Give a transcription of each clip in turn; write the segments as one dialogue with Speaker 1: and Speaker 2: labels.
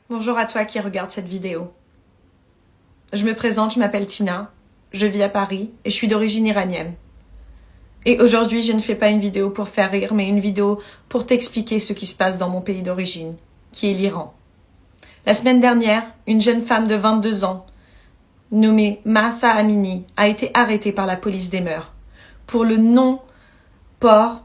Speaker 1: Bonjour à toi qui regarde cette vidéo. Je me présente, je m'appelle Tina, je vis à Paris et je suis d'origine iranienne. Et aujourd'hui, je ne fais pas une vidéo pour faire rire, mais une vidéo pour t'expliquer ce qui se passe dans mon pays d'origine, qui est l'Iran. La semaine dernière, une jeune femme de 22 ans, nommée Mahsa Amini, a été arrêtée par la police des mœurs pour le non-port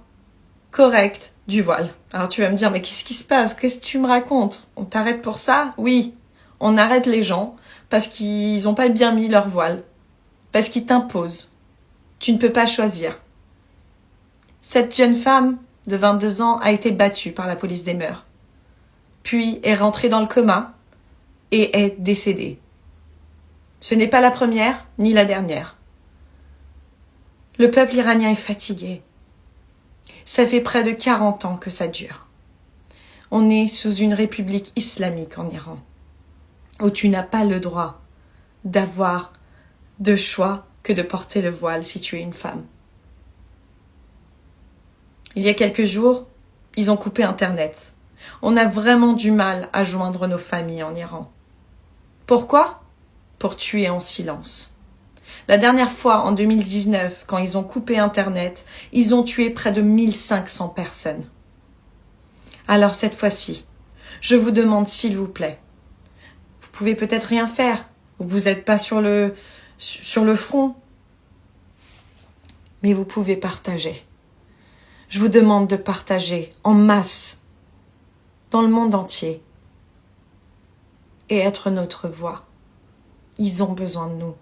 Speaker 1: correct du voile. Alors tu vas me dire, mais qu'est-ce qui se passe? Qu'est-ce que tu me racontes? On t'arrête pour ça? Oui, on arrête les gens parce qu'ils n'ont pas bien mis leur voile, parce qu'ils t'imposent. Tu ne peux pas choisir. Cette jeune femme de 22 ans a été battue par la police des mœurs, puis est rentrée dans le coma et est décédée. Ce n'est pas la première ni la dernière. Le peuple iranien est fatigué. Ça fait près de 40 ans que ça dure. On est sous une république islamique en Iran, où tu n'as pas le droit d'avoir de choix que de porter le voile si tu es une femme. Il y a quelques jours, ils ont coupé Internet. On a vraiment du mal à joindre nos familles en Iran. Pourquoi? Pour tuer en silence. La dernière fois, en 2019, quand ils ont coupé Internet, ils ont tué près de 1500 personnes. Alors cette fois-ci, je vous demande s'il vous plaît, vous pouvez peut-être rien faire, vous n'êtes pas sur le front, mais vous pouvez partager. Je vous demande de partager en masse, dans le monde entier, et être notre voix. Ils ont besoin de nous.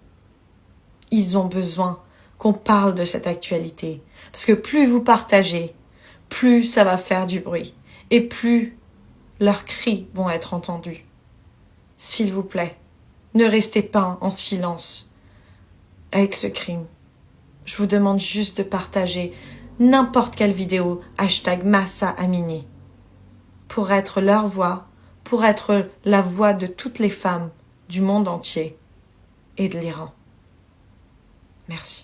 Speaker 1: Ils ont besoin qu'on parle de cette actualité. Parce que plus vous partagez, plus ça va faire du bruit. Et plus leurs cris vont être entendus. S'il vous plaît, ne restez pas en silence avec ce crime. Je vous demande juste de partager n'importe quelle vidéo, #Mahsa Amini, pour être leur voix, pour être la voix de toutes les femmes du monde entier et de l'Iran. Merci.